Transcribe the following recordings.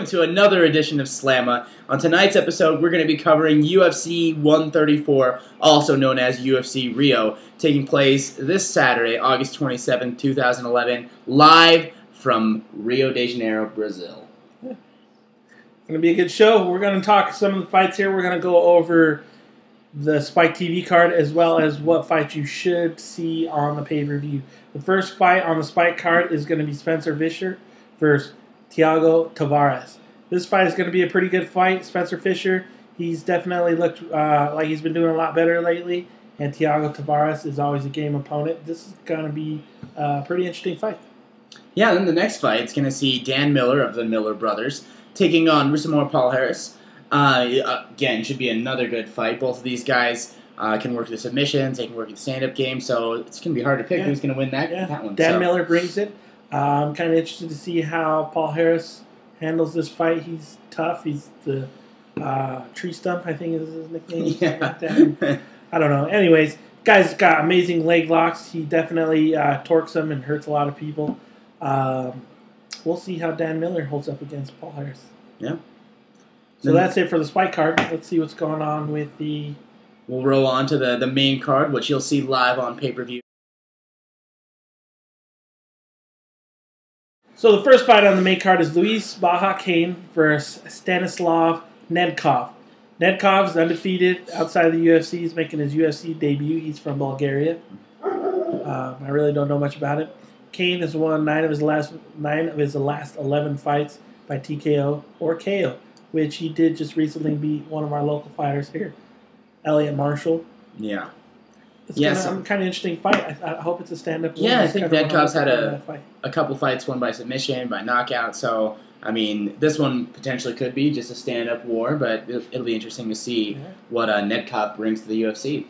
to another edition of SlaMMA. On tonight's episode, we're going to be covering UFC 134, also known as UFC Rio, taking place this Saturday, August 27, 2011, live from Rio De Janeiro, Brazil. Yeah. It's going to be a good show. We're going to talk some of the fights here. We're going to go over the Spike TV card as well as what fights you should see on the pay-per-view. The first fight on the Spike card is going to be Spencer Fisher versus Thiago Tavares. This fight is going to be a pretty good fight. Spencer Fisher, he's definitely looked like he's been doing a lot better lately. And Thiago Tavares is always a game opponent. This is going to be a pretty interesting fight. Yeah, then the next fight is going to see Dan Miller of the Miller Brothers taking on Rousimar Paul Harris. Again, should be another good fight. Both of these guys can work the submissions. They can work the stand-up game. So it's going to be hard to pick who's going to win that one. Dan Miller brings it. I'm kind of interested to see how Paul Harris handles this fight. He's tough. He's the tree stump, I think is his nickname. Yeah. Like that. I don't know. Anyways, guy's got amazing leg locks. He definitely torques them and hurts a lot of people. We'll see how Dan Miller holds up against Paul Harris. Yeah. So that's it for the Spike card. Let's see what's going on with the... We'll roll on to the main card, which you'll see live on pay-per-view. So the first fight on the main card is Luis Baja Kane versus Stanislav Nedkov. Nedkov's undefeated outside of the UFC. He's making his UFC debut. He's from Bulgaria. I really don't know much about it. Kane has won 9 of his last 11 fights by TKO or KO, which he did just recently beat one of our local fighters here, Elliot Marshall. Yeah. It's kind of interesting fight. I hope it's a stand-up. Yeah, I think Nedkov's had a couple fights won by submission, by knockout. So, I mean, this one potentially could be just a stand-up war, but it'll be interesting to see what Nedkov brings to the UFC.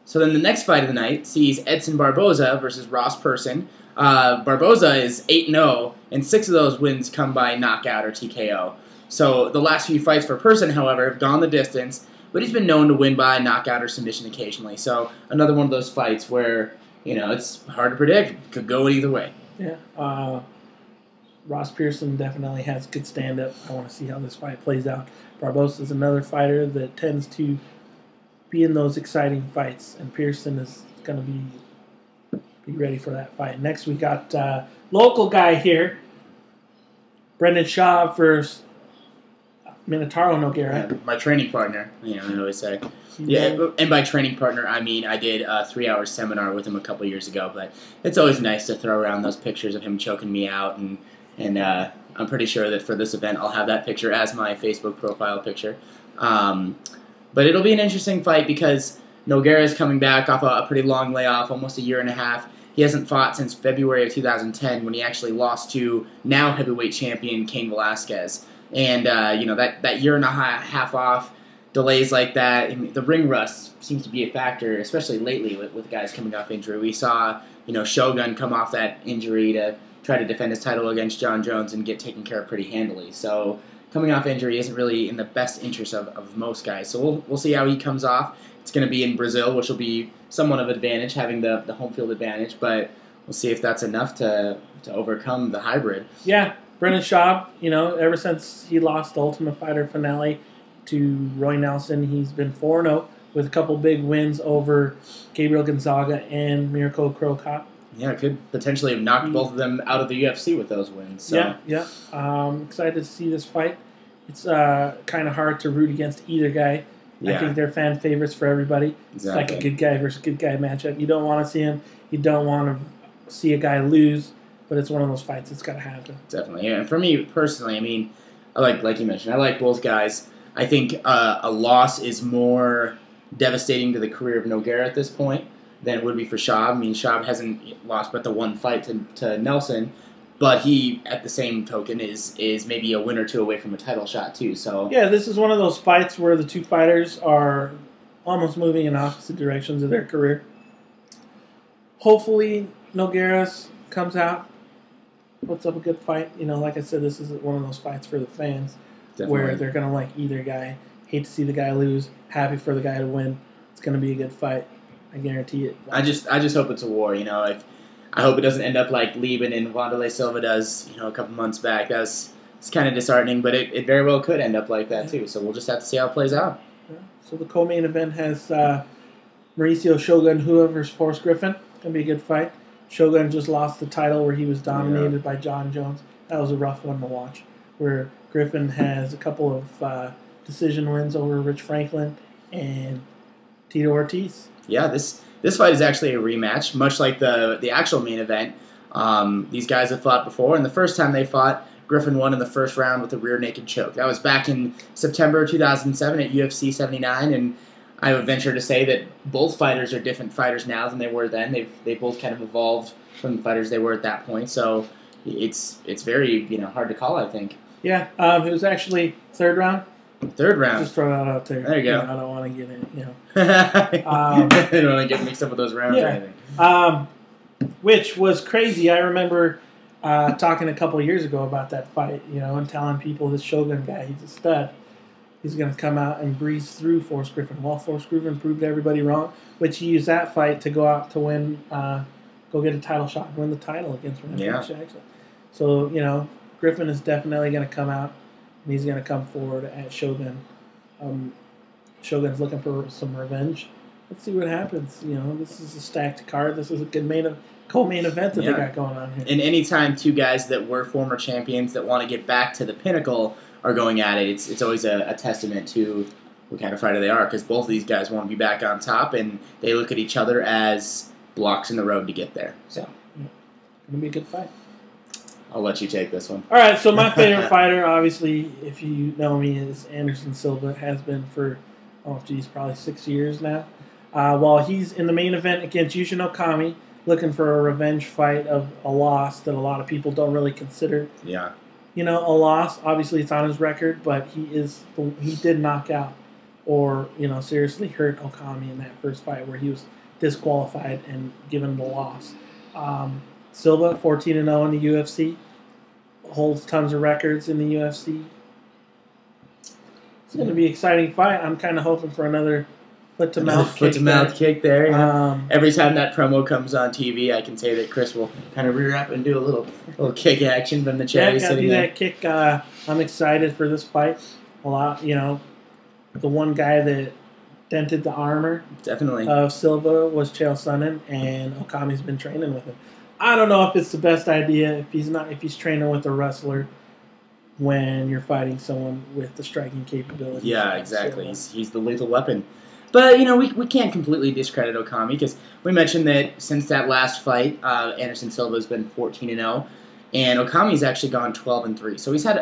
So then the next fight of the night sees Edson Barboza versus Ross Person. Barboza is 8-0, and 6 of those wins come by knockout or TKO. So the last few fights for Person, however, have gone the distance, but he's been known to win by knockout or submission occasionally. So another one of those fights where, it's hard to predict. Could go either way. Yeah. Ross Pearson definitely has good stand-up. I want to see how this fight plays out. Barboza is another fighter that tends to be in those exciting fights, and Pearson is going to be ready for that fight. Next, we got local guy here, Brendan Schaub versus Minotauro Nogueira. Yeah, my training partner, I always say. Yeah, and by training partner, I mean I did a 3-hour seminar with him a couple years ago, but it's always nice to throw around those pictures of him choking me out, and I'm pretty sure that for this event I'll have that picture as my Facebook profile picture. But it'll be an interesting fight because Nogueira is coming back off a pretty long layoff, almost a year and a half. He hasn't fought since February of 2010 when he actually lost to now heavyweight champion Cain Velasquez. And, that year and a half off, delays like that, the ring rust seems to be a factor, especially lately with guys coming off injury. We saw, Shogun come off that injury to try to defend his title against John Jones and get taken care of pretty handily. So coming off injury isn't really in the best interest of most guys. So we'll see how he comes off. It's going to be in Brazil, which will be somewhat of an advantage, having the home field advantage, but we'll see if that's enough to overcome the hybrid. Yeah. Brendan Schaub, ever since he lost the Ultimate Fighter finale to Roy Nelson, he's been 4-0 with a couple big wins over Gabriel Gonzaga and Mirko Cro Cop. Yeah, could potentially have knocked both of them out of the UFC with those wins. So. Yeah. Excited to see this fight. It's kind of hard to root against either guy. Yeah. I think they're fan favorites for everybody. Exactly. It's like a good guy versus good guy matchup. You don't want to see him. You don't want to see a guy lose. But it's one of those fights that's got to happen. Definitely. Yeah. And for me personally, I mean, I like you mentioned, I like both guys. I think a loss is more devastating to the career of Nogueira at this point than it would be for Schaub. I mean, Schaub hasn't lost but the one fight to Nelson, but he, at the same token, is maybe a win or two away from a title shot too. So yeah, this is one of those fights where the two fighters are almost moving in opposite directions of their career. Hopefully, Nogueira comes out, puts up a good fight. Like I said, this is one of those fights for the fans. Definitely. Where they're going to like either guy. Hate to see the guy lose. Happy for the guy to win. It's going to be a good fight. I guarantee it. I just hope it's a war. I hope it doesn't end up like Lieben and Wanderlei Silva does. A couple months back. That it's kind of disheartening, but it very well could end up like that too. So we'll just have to see how it plays out. Yeah. So the co-main event has Mauricio Shogun Hua versus Forrest Griffin. Gonna be a good fight. Shogun just lost the title where he was dominated by John Jones. That was a rough one to watch. Where Griffin has a couple of decision wins over Rich Franklin and Tito Ortiz. Yeah, this fight is actually a rematch, much like the actual main event. These guys have fought before, and the first time they fought, Griffin won in the first round with a rear naked choke. That was back in September 2007 at UFC 79, and I would venture to say that both fighters are different fighters now than they were then. They both kind of evolved from the fighters they were at that point, so it's very hard to call, I think. Yeah, it was actually third round. Third round. Just throw that out there. There you go. I don't want to get it. I don't want to get mixed up with those rounds or anything. Which was crazy. I remember talking a couple of years ago about that fight, and telling people this Shogun guy, he's a stud. He's going to come out and breeze through Forrest Griffin. Well, Forrest Griffin proved everybody wrong, which he used that fight to go out to win, go get a title shot and win the title against Rampage Jackson. So, Griffin is definitely going to come out, and he's going to come forward at Shogun. Shogun's looking for some revenge. Let's see what happens. This is a stacked card. This is a good co-main event that they got going on here. And anytime two guys that were former champions that want to get back to the pinnacle are going at it, it's always a testament to what kind of fighter they are, because both of these guys want to be back on top, and they look at each other as blocks in the road to get there. So, Gonna be a good fight. I'll let you take this one. All right, so my favorite fighter, obviously, if you know me, is Anderson Silva. Has been for, probably 6 years now. While he's in the main event against Yushin Okami, looking for a revenge fight of a loss that a lot of people don't really consider. Yeah. A loss. Obviously, it's on his record, but he did knock out or seriously hurt Okami in that first fight where he was disqualified and given the loss. Silva, 14-0 in the UFC, holds tons of records in the UFC. It's going to be an exciting fight. I'm kind of hoping for another foot-to-mouth kick there. Yeah. Every time that promo comes on TV, I can say that Chris will kind of rear up and do a little kick action from the chair. Yeah, gotta do that kick. I'm excited for this fight a lot. The one guy that dented the armor of Silva was Chael Sonnen, and Okami's been training with him. I don't know if it's the best idea if he's training with a wrestler when you're fighting someone with the striking capability. Yeah, exactly. He's the lethal weapon. But, we can't completely discredit Okami because we mentioned that since that last fight, Anderson Silva's been 14-0, and Okami's actually gone 12-3. So he's had,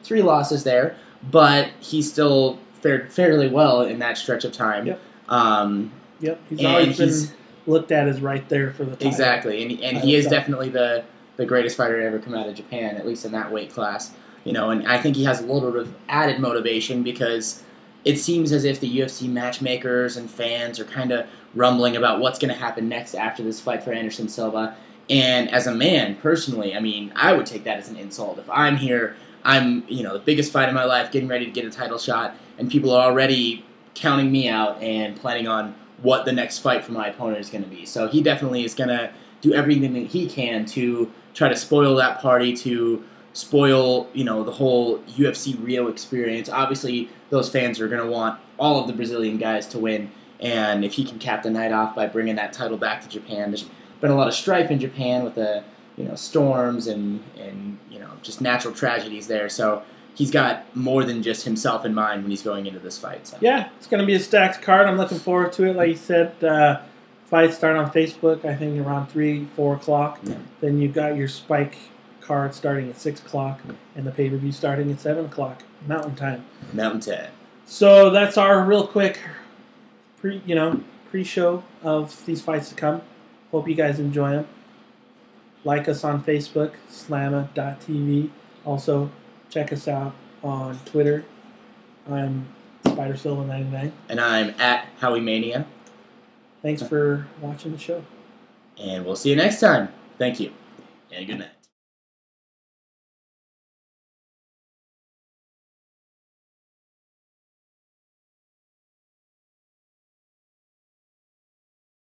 3 losses there, but he's still fared fairly well in that stretch of time. Yep. He's always been looked at as right there for the title. Exactly, and he is definitely the greatest fighter to ever come out of Japan, at least in that weight class. And I think he has a little bit of added motivation because it seems as if the UFC matchmakers and fans are kind of rumbling about what's going to happen next after this fight for Anderson Silva. And as a man, personally, I would take that as an insult. If I'm here, I'm the biggest fight of my life, getting ready to get a title shot, and people are already counting me out and planning on what the next fight for my opponent is going to be. So he definitely is going to do everything that he can to try to spoil that party, to spoil, the whole UFC Rio experience. Obviously, those fans are going to want all of the Brazilian guys to win, and if he can cap the night off by bringing that title back to Japan, there's been a lot of strife in Japan with the, storms and just natural tragedies there. So he's got more than just himself in mind when he's going into this fight. So. Yeah, it's going to be a stacked card. I'm looking forward to it. Like you said, fights start on Facebook, I think around 3, 4 o'clock. Yeah. Then you've got your Spike card starting at 6 o'clock and the pay-per-view starting at 7 o'clock Mountain Time. So that's our real quick pre-show of these fights to come. Hope you guys enjoy them. Like us on Facebook, SlaMMA.tv. Also, check us out on Twitter. I'm SpiderSilva99. And I'm at Howie Mania. Thanks for watching the show. And we'll see you next time. Thank you. And good night.